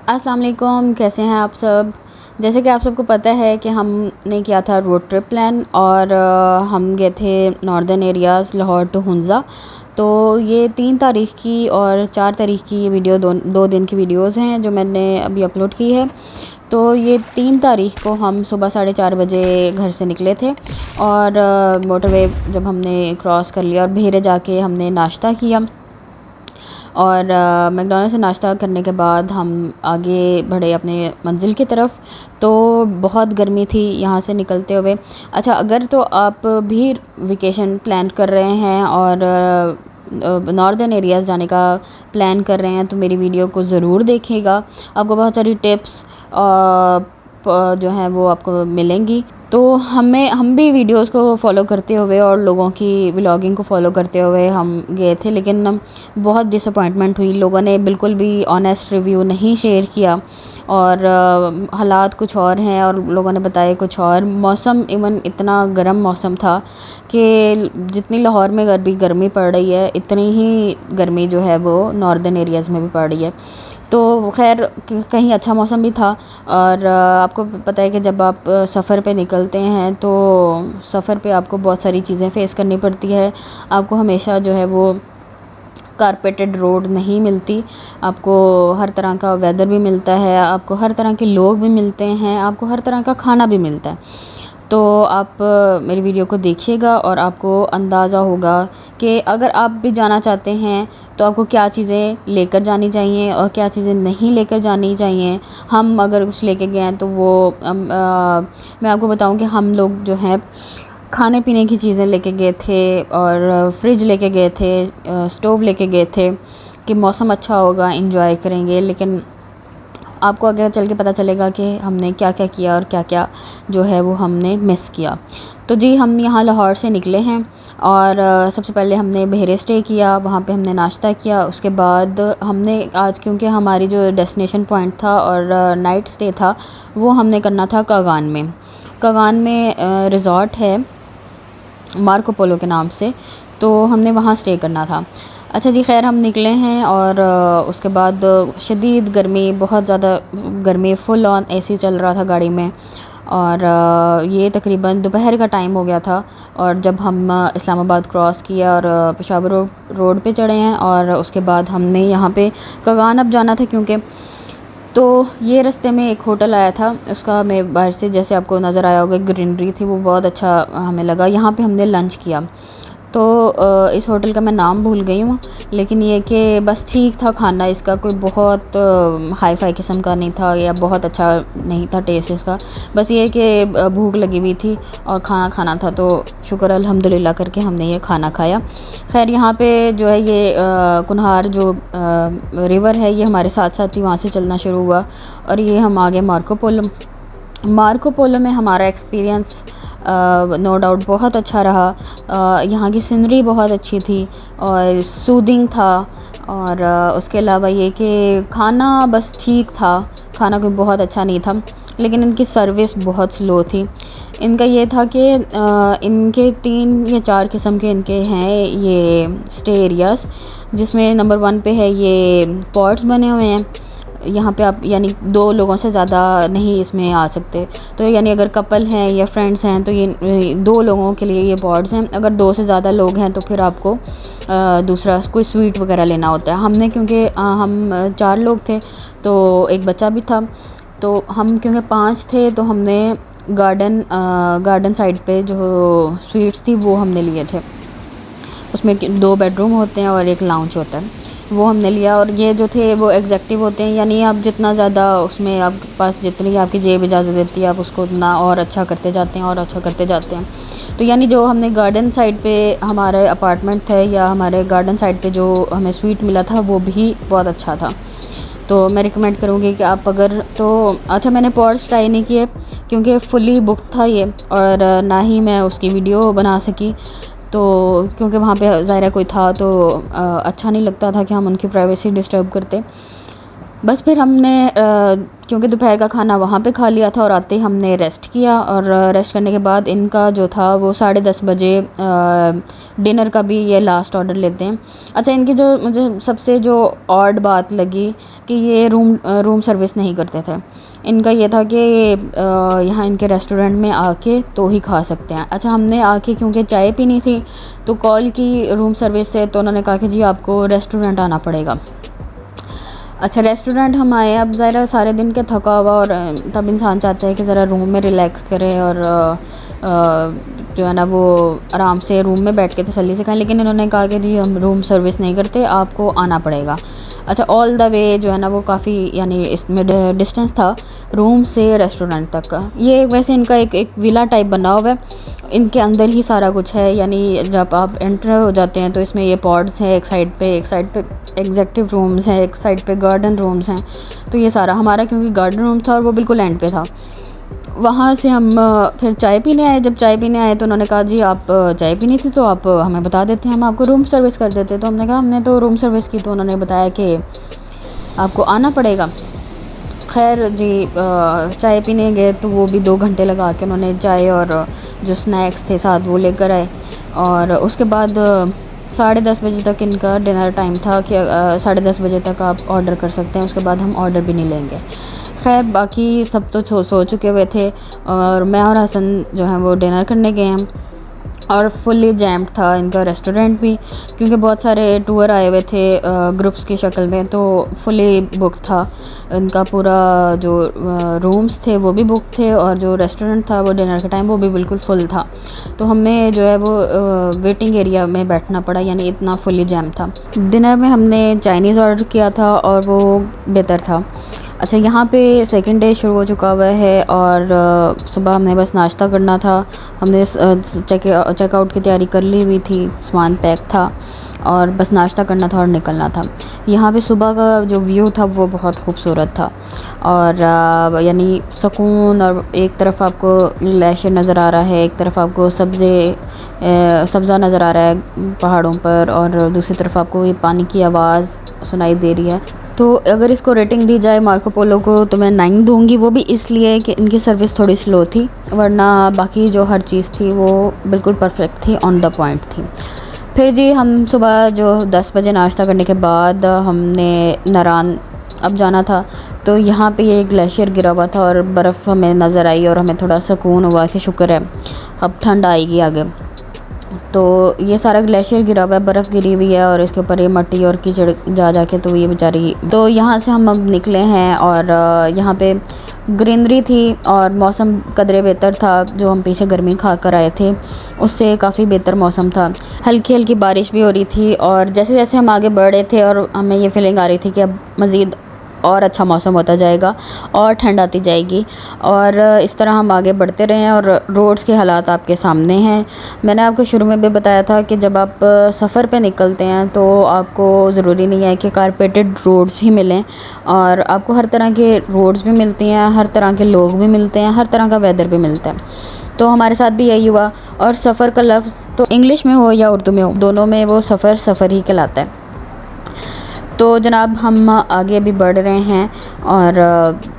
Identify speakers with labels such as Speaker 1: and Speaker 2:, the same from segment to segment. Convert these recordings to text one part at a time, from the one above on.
Speaker 1: अस्सलाम वालेकुम, कैसे हैं आप सब। जैसे कि आप सबको पता है कि हमने किया था रोड ट्रिप प्लान और हम गए थे नॉर्दर्न एरियाज़ लाहौर टू हुंज़ा। तो ये 3 तारीख़ की और 4 तारीख़ की ये वीडियो दो दिन की वीडियोज़ हैं जो मैंने अभी अपलोड की है। तो ये 3 तारीख़ को हम सुबह 4:30 बजे घर से निकले थे और मोटरवे जब हमने क्रॉस कर लिया और भेरे जाके हमने नाश्ता किया और मैकडॉनल्ड से नाश्ता करने के बाद हम आगे बढ़े अपने मंज़िल की तरफ। तो बहुत गर्मी थी यहाँ से निकलते हुए। अच्छा, अगर तो आप भी वेकेशन प्लान कर रहे हैं और नॉर्दर्न एरियाज़ जाने का प्लान कर रहे हैं तो मेरी वीडियो को ज़रूर देखिएगा। आपको बहुत सारी टिप्स जो हैं वो आपको मिलेंगी। तो हम भी वीडियोस को फॉलो करते हुए और लोगों की व्लॉगिंग को फॉलो करते हुए हम गए थे, लेकिन बहुत डिसअपॉइंटमेंट हुई। लोगों ने बिल्कुल भी ऑनेस्ट रिव्यू नहीं शेयर किया और हालात कुछ और हैं और लोगों ने बताया कुछ और। मौसम इवन इतना गर्म मौसम था कि जितनी लाहौर में अभी गर्मी पड़ रही है इतनी ही गर्मी जो है वो नॉर्दर्न एरियाज़ में भी पड़ रही है। तो खैर कहीं अच्छा मौसम भी था। और आपको पता है कि जब आप सफ़र पे निकलते हैं तो सफ़र पे आपको बहुत सारी चीज़ें फ़ेस करनी पड़ती है। आपको हमेशा जो है वो कारपेटेड रोड नहीं मिलती, आपको हर तरह का वेदर भी मिलता है, आपको हर तरह के लोग भी मिलते हैं, आपको हर तरह का खाना भी मिलता है। तो आप मेरी वीडियो को देखिएगा और आपको अंदाज़ा होगा कि अगर आप भी जाना चाहते हैं तो आपको क्या चीज़ें लेकर जानी चाहिए और क्या चीज़ें नहीं लेकर जानी चाहिए। हम अगर कुछ लेके गए हैं तो वो मैं आपको बताऊं कि हम लोग जो हैं खाने पीने की चीज़ें लेके गए थे और फ्रिज लेके गए थे, स्टोव लेके गए थे कि मौसम अच्छा होगा, एंजॉय करेंगे। लेकिन आपको आगे चल के पता चलेगा कि हमने क्या क्या किया और क्या क्या जो है वो हमने मिस किया। तो जी, हम यहाँ लाहौर से निकले हैं और सबसे पहले हमने बहरे स्टे किया, वहाँ पे हमने नाश्ता किया। उसके बाद हमने आज, क्योंकि हमारी जो डेस्टिनेशन पॉइंट था और नाइट स्टे था, वो हमने करना था कागान में। कागान में रिज़ॉर्ट है मार्को पोलो के नाम से, तो हमने वहाँ स्टे करना था। अच्छा जी, खैर हम निकले हैं और उसके बाद शदीद गर्मी, बहुत ज़्यादा गर्मी, फुल ऑन एसी चल रहा था गाड़ी में और ये तकरीबन दोपहर का टाइम हो गया था। और जब हम इस्लामाबाद क्रॉस किया और पेशावर रोड पे चढ़े हैं और उसके बाद हमने यहाँ पे कागान अब जाना था, क्योंकि तो ये रास्ते में एक होटल आया था, उसका मैं बाहर से जैसे आपको नज़र आया होगा ग्रीनरी थी, वो बहुत अच्छा हमें लगा। यहाँ पे हमने लंच किया। तो इस होटल का मैं नाम भूल गई हूँ, लेकिन ये कि बस ठीक था खाना, इसका कोई बहुत हाई फाई किस्म का नहीं था या बहुत अच्छा नहीं था टेस्ट इसका। बस ये कि भूख लगी हुई थी और खाना खाना था, तो शुक्र अल्हम्दुलिल्लाह करके हमने ये खाना खाया। खैर यहाँ पे जो है ये कुनहार जो रिवर है ये हमारे साथ साथ ही वहाँ से चलना शुरू हुआ और ये हम आ गए मार्को पोलो। मार्को पोलो में हमारा एक्सपीरियंस नो डाउट बहुत अच्छा रहा। यहाँ की सीनरी बहुत अच्छी थी और सूदिंग था और उसके अलावा ये कि खाना बस ठीक था, खाना कोई बहुत अच्छा नहीं था, लेकिन इनकी सर्विस बहुत स्लो थी। इनका ये था कि इनके 3 या 4 किस्म के इनके हैं ये स्टे एरियाज़, जिसमें नंबर 1 पे है ये पॉट्स बने हुए हैं। यहाँ पे आप यानी 2 लोगों से ज़्यादा नहीं इसमें आ सकते। तो यानी अगर कपल हैं या फ्रेंड्स हैं तो ये 2 लोगों के लिए ये पॉड्स हैं। अगर 2 से ज़्यादा लोग हैं तो फिर आपको दूसरा कोई स्वीट वगैरह लेना होता है। हमने क्योंकि हम 4 लोग थे तो एक बच्चा भी था, तो हम क्योंकि 5 थे तो हमने गार्डन साइड पे जो स्वीट्स थी वो हमने लिए थे। उसमें 2 बेडरूम होते हैं और एक लाउंज होता है, वो हमने लिया। और ये जो थे वो एग्जेक्टिव होते हैं, यानी आप जितना ज़्यादा उसमें आपके पास जितनी आपकी जेब इजाज़त देती है आप उसको उतना और अच्छा करते जाते हैं और अच्छा करते जाते हैं। तो यानी जो हमने गार्डन साइड पे हमारे अपार्टमेंट थे या हमारे गार्डन साइड पे जो हमें स्वीट मिला था वो भी बहुत अच्छा था। तो मैं रिकमेंड करूँगी कि आप अगर तो अच्छा, मैंने पॉड्स ट्राई नहीं किए क्योंकि फुली बुक था ये और ना ही मैं उसकी वीडियो बना सकी। तो क्योंकि वहाँ पे ज़ाहिर कोई था तो अच्छा नहीं लगता था कि हम उनकी प्राइवेसी डिस्टर्ब करते। बस फिर हमने क्योंकि दोपहर का खाना वहाँ पे खा लिया था और आते ही हमने रेस्ट किया, और रेस्ट करने के बाद इनका जो था वो 10:30 बजे डिनर का भी ये लास्ट ऑर्डर लेते हैं। अच्छा, इनकी जो मुझे सबसे जो ऑड बात लगी कि ये रूम सर्विस नहीं करते थे। इनका ये था कि यहाँ इनके रेस्टोरेंट में आके तो ही खा सकते हैं। अच्छा, हमने आके क्योंकि चाय पीनी थी तो कॉल की रूम सर्विस से, तो उन्होंने कहा कि जी आपको रेस्टोरेंट आना पड़ेगा। अच्छा, रेस्टोरेंट हम आए। अब ज़रा सारे दिन के थका हुआ, और तब इंसान चाहता है कि ज़रा रूम में रिलैक्स करे और जो है ना वो आराम से रूम में बैठ के तसल्ली से खाएं। लेकिन इन्होंने कहा कि जी हम रूम सर्विस नहीं करते, आपको आना पड़ेगा। अच्छा, ऑल द वे जो है ना वो काफ़ी, यानी इसमें डिस्टेंस था रूम से रेस्टोरेंट तक का। ये वैसे इनका एक विला टाइप बना हुआ है, इनके अंदर ही सारा कुछ है। यानी जब आप एंटर हो जाते हैं तो इसमें ये पॉड्स हैं, एक साइड पे एग्जेक्टिव रूम्स हैं, एक साइड पे गार्डन रूम्स हैं। तो ये सारा हमारा, क्योंकि गार्डन रूम था और वो बिल्कुल एंड पे था। वहाँ से हम फिर चाय पीने आए। जब चाय पीने आए तो उन्होंने कहा जी आप चाय पीनी थी तो आप हमें बता देते, हम आपको रूम सर्विस कर देते। तो हमने कहा हमने तो रूम सर्विस की। तो उन्होंने बताया कि आपको आना पड़ेगा। खैर जी, चाय पीने गए तो वो भी 2 घंटे लगा के उन्होंने चाय और जो स्नैक्स थे साथ वो लेकर आए। और उसके बाद 10:30 बजे तक इनका डिनर टाइम था कि 10:30 बजे तक आप ऑर्डर कर सकते हैं, उसके बाद हम ऑर्डर भी नहीं लेंगे। खैर बाकी सब तो सो चुके हुए थे, और मैं और हसन जो है वो डिनर करने गए हैं। और फुल्ली जैम्ड था इनका रेस्टोरेंट भी, क्योंकि बहुत सारे टूर आए हुए थे ग्रुप्स की शक्ल में, तो फुली बुक था इनका पूरा। जो रूम्स थे वो भी बुक थे, और जो रेस्टोरेंट था वो डिनर के टाइम वो भी बिल्कुल फुल था। तो हमें जो है वो वेटिंग एरिया में बैठना पड़ा, यानी इतना फुली जैम था। डिनर में हमने चाइनीज़ ऑर्डर किया था और वो बेहतर था। अच्छा, यहाँ पे सेकंड डे शुरू हो चुका हुआ है, और सुबह हमने बस नाश्ता करना था। हमने चेकआउट की तैयारी कर ली हुई थी, सामान पैक था, और बस नाश्ता करना था और निकलना था। यहाँ पे सुबह का जो व्यू था वो बहुत खूबसूरत था, और यानी सुकून। और एक तरफ आपको ग्लेशियर नज़र आ रहा है, एक तरफ आपको सब्ज़ा नज़र आ रहा है पहाड़ों पर, और दूसरी तरफ आपको ये पानी की आवाज़ सुनाई दे रही है। तो अगर इसको रेटिंग दी जाए मार्को पोलो को तो मैं 9 दूंगी। वो भी इसलिए कि इनकी सर्विस थोड़ी स्लो थी, वरना बाकी जो हर चीज़ थी वो बिल्कुल परफेक्ट थी, ऑन द पॉइंट थी। फिर जी हम सुबह जो 10 बजे नाश्ता करने के बाद हमने नारान अब जाना था। तो यहाँ पे ये ग्लेशियर गिरा हुआ था और बर्फ़ हमें नज़र आई, और हमें थोड़ा सुकून हुआ कि शुक्र है अब ठंड आएगी आगे। तो ये सारा ग्लेशियर गिरा हुआ है, बर्फ़ गिरी हुई है, और इसके ऊपर ये मट्टी और कीचड़ जा के तो ये बेचारी। तो यहाँ से हम अब निकले हैं, और यहाँ पे ग्रीनरी थी और मौसम कदरे बेहतर था। जो हम पीछे गर्मी खा कर आए थे उससे काफ़ी बेहतर मौसम था। हल्की हल्की बारिश भी हो रही थी, और जैसे जैसे हम आगे बढ़ रहे थे और हमें ये फीलिंग आ रही थी कि अब मज़ीद और अच्छा मौसम होता जाएगा और ठंड आती जाएगी। और इस तरह हम आगे बढ़ते रहे हैं, और रोड्स के हालात आपके सामने हैं। मैंने आपको शुरू में भी बताया था कि जब आप सफ़र पे निकलते हैं तो आपको ज़रूरी नहीं है कि कारपेटेड रोड्स ही मिलें, और आपको हर तरह के रोड्स भी मिलती हैं, हर तरह के लोग भी मिलते हैं, हर तरह का वेदर भी मिलता है। तो हमारे साथ भी यही हुआ। और सफ़र का लफ्ज़ तो इंग्लिश में हो या उर्दू में हो, दोनों में वो सफ़र ही कहलाता है। तो जनाब हम आगे भी बढ़ रहे हैं, और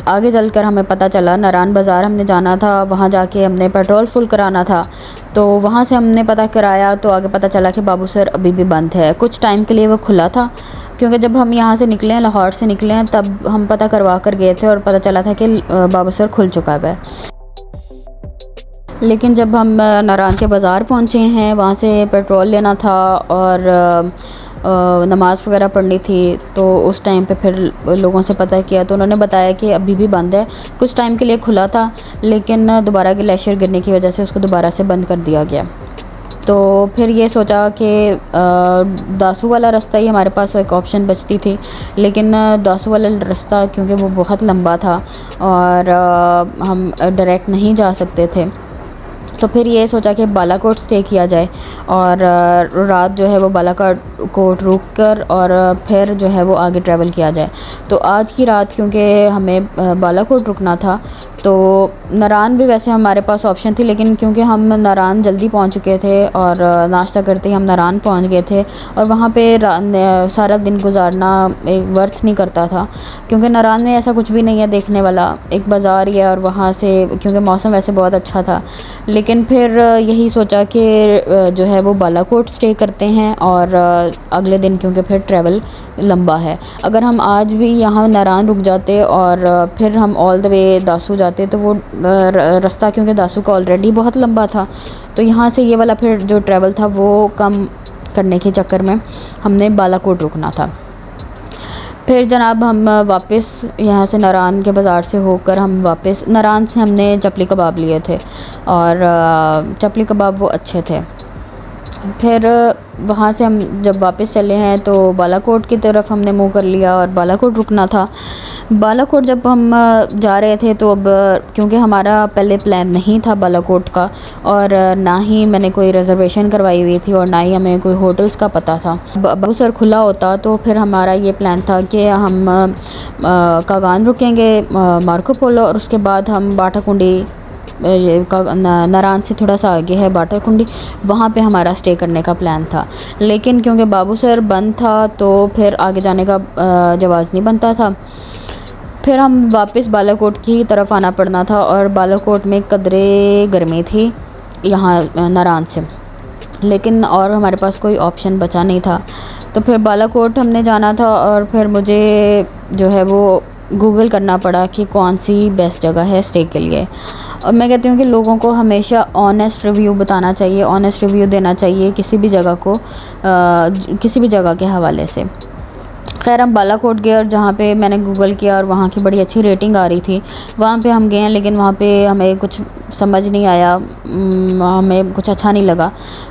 Speaker 1: आगे चलकर हमें पता चला नारान बाज़ार हमने जाना था, वहाँ जाके हमने पेट्रोल फुल कराना था। तो वहाँ से हमने पता कराया तो आगे पता चला कि बाबूसर अभी भी बंद है। कुछ टाइम के लिए वो खुला था, क्योंकि जब हम यहाँ से निकले हैं, लाहौर से निकले हैं, तब हम पता करवा कर गए थे और पता चला था कि बाबूसर खुल चुका है। लेकिन जब हम नारान के बाज़ार पहुँचे हैं, वहाँ से पेट्रोल लेना था और नमाज़ वगैरह पढ़नी थी, तो उस टाइम पे फिर लोगों से पता किया तो उन्होंने बताया कि अभी भी बंद है। कुछ टाइम के लिए खुला था, लेकिन दोबारा ग्लेशियर गिरने की वजह से उसको दोबारा से बंद कर दिया गया। तो फिर ये सोचा कि दासू वाला रास्ता ही हमारे पास एक ऑप्शन बचती थी, लेकिन दासू वाला रास्ता क्योंकि वो बहुत लंबा था और हम डायरेक्ट नहीं जा सकते थे, तो फिर ये सोचा कि बालाकोट स्टे किया जाए और रात जो है वो बालाकोट रुक कर और फिर जो है वो आगे ट्रैवल किया जाए। तो आज की रात क्योंकि हमें बालाकोट रुकना था, तो नारान भी वैसे हमारे पास ऑप्शन थी, लेकिन क्योंकि हम नारान जल्दी पहुंच चुके थे और नाश्ता करते ही हम नारान पहुंच गए थे, और वहाँ पे सारा दिन गुजारना एक वर्थ नहीं करता था, क्योंकि नारान में ऐसा कुछ भी नहीं है देखने वाला, एक बाज़ार ही है। और वहाँ से क्योंकि मौसम वैसे बहुत अच्छा था, लेकिन फिर यही सोचा कि जो है वो बालाकोट स्टे करते हैं, और अगले दिन क्योंकि फिर ट्रैवल लंबा है। अगर हम आज भी यहाँ नारान रुक जाते और फिर हम ऑल द वे दासू जाते, तो वो रास्ता क्योंकि दासू का ऑलरेडी बहुत लंबा था, तो यहाँ से ये वाला फिर जो ट्रैवल था वो कम करने के चक्कर में हमने बालाकोट रुकना था। फिर जनाब हम वापस यहाँ से नारान के बाज़ार से होकर हम वापस नारान से हमने चपली कबाब लिए थे, और चपली कबाब वो अच्छे थे। फिर वहाँ से हम जब वापस चले हैं तो बालाकोट की तरफ हमने मुँह कर लिया और बालाकोट रुकना था। बालाकोट जब हम जा रहे थे तो अब क्योंकि हमारा पहले प्लान नहीं था बालाकोट का, और ना ही मैंने कोई रिज़र्वेशन करवाई हुई थी और ना ही हमें कोई होटल्स का पता था। बाबूसर खुला होता तो फिर हमारा ये प्लान था कि हम कागान रुकेंगे, मार्को पोलो, और उसके बाद हम बाटाकुंडी, नारान से थोड़ा सा आगे है बाटाकुंडी, वहाँ पे हमारा स्टे करने का प्लान था। लेकिन क्योंकि बाबूसर बंद था तो फिर आगे जाने का जवाज़ नहीं बनता था। फिर हम वापस बालाकोट की तरफ आना पड़ना था, और बालाकोट में कदरे गर्मी थी यहाँ नारान से, लेकिन और हमारे पास कोई ऑप्शन बचा नहीं था। तो फिर बालाकोट हमने जाना था, और फिर मुझे जो है वो गूगल करना पड़ा कि कौन सी बेस्ट जगह है स्टे के लिए। और मैं कहती हूँ कि लोगों को हमेशा ऑनेस्ट रिव्यू बताना चाहिए, ऑनेस्ट रिव्यू देना चाहिए किसी भी जगह को, किसी भी जगह के हवाले से। खैर हम बालाकोट गए, और जहाँ पे मैंने गूगल किया और वहाँ की बड़ी अच्छी रेटिंग आ रही थी, वहाँ पे हम गए हैं, लेकिन वहाँ पे हमें कुछ समझ नहीं आया, हमें कुछ अच्छा नहीं लगा,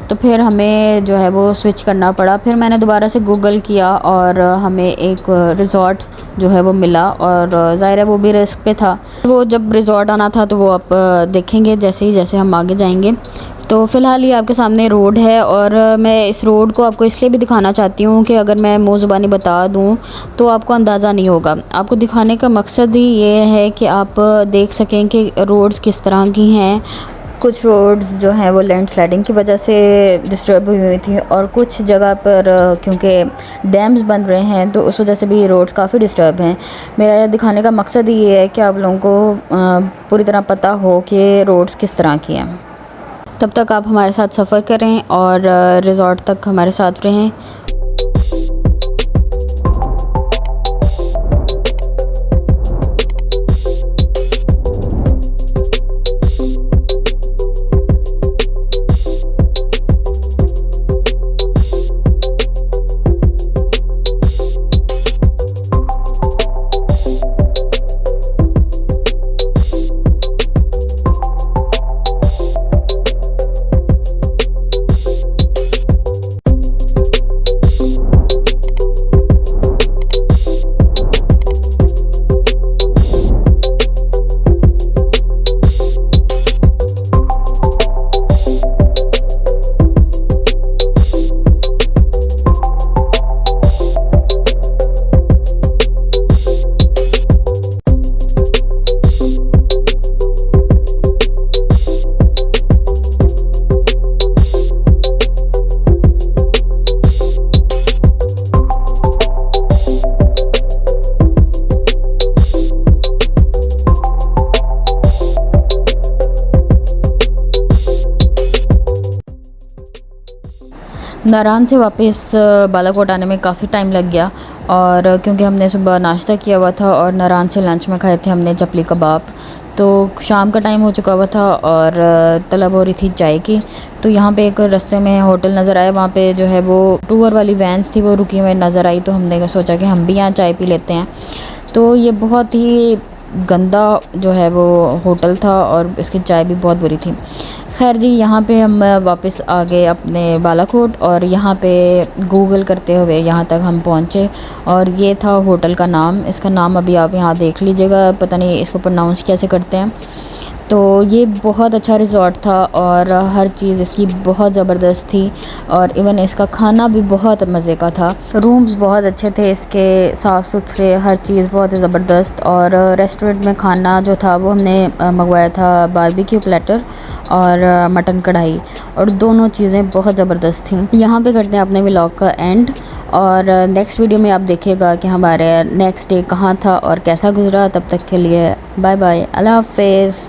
Speaker 1: तो फिर हमें जो है वो स्विच करना पड़ा। फिर मैंने दोबारा से गूगल किया और हमें एक रिज़ॉर्ट जो है वो मिला, और ज़ाहिर है वो भी रिस्क पे था। वो जब रिज़ॉर्ट आना था तो वो आप देखेंगे जैसे हम आगे जाएंगे। तो फ़िलहाल ये आपके सामने रोड है, और मैं इस रोड को आपको इसलिए भी दिखाना चाहती हूँ कि अगर मैं मुँह ज़ुबानी बता दूँ तो आपको अंदाज़ा नहीं होगा। आपको दिखाने का मकसद ही ये है कि आप देख सकें कि रोड्स किस तरह की हैं। कुछ रोड्स जो हैं वो लैंडस्लाइडिंग की वजह से डिस्टर्ब हुई थी, और कुछ जगह पर क्योंकि डैम्स बन रहे हैं तो उस वजह से भी रोड्स काफ़ी डिस्टर्ब हैं। मेरा दिखाने का मकसद ही ये है कि आप लोगों को पूरी तरह पता हो कि रोड्स किस तरह की हैं। तब तक आप हमारे साथ सफ़र करें और रिज़ॉर्ट तक हमारे साथ रहें। नारान से वापस बालाकोट आने में काफ़ी टाइम लग गया, और क्योंकि हमने सुबह नाश्ता किया हुआ था और नारान से लंच में खाए थे हमने चपली कबाब, तो शाम का टाइम हो चुका हुआ था और तलब हो रही थी चाय की। तो यहाँ पे एक रास्ते में होटल नज़र आया, वहाँ पे जो है वो टूर वाली वैन्स थी वो रुकी हुई नज़र आई, तो हमने सोचा कि हम भी यहाँ चाय पी लेते हैं। तो ये बहुत ही गंदा जो है वो होटल था और इसकी चाय भी बहुत बुरी थी। खैर जी, यहाँ पे हम वापस आ गए अपने बालाकोट, और यहाँ पे गूगल करते हुए यहाँ तक हम पहुँचे, और ये था होटल का नाम। इसका नाम अभी आप यहाँ देख लीजिएगा, पता नहीं इसको प्रोनाउंस कैसे करते हैं। तो ये बहुत अच्छा रिज़ॉर्ट था और हर चीज़ इसकी बहुत ज़बरदस्त थी और इवन इसका खाना भी बहुत मज़े का था। रूम्स बहुत अच्छे थे इसके, साफ़ सुथरे, हर चीज़ बहुत ही ज़बरदस्त। और रेस्टोरेंट में खाना जो था वो हमने मंगवाया था बारबेक्यू प्लेटर और मटन कढ़ाई, और दोनों चीज़ें बहुत ज़बरदस्त थीं। यहाँ पे करते हैं अपने व्लॉग का एंड, और नेक्स्ट वीडियो में आप देखिएगा कि हमारे नेक्स्ट डे कहाँ था और कैसा गुजरा। तब तक के लिए बाय बाय, अल्लाह हाफ़िज़।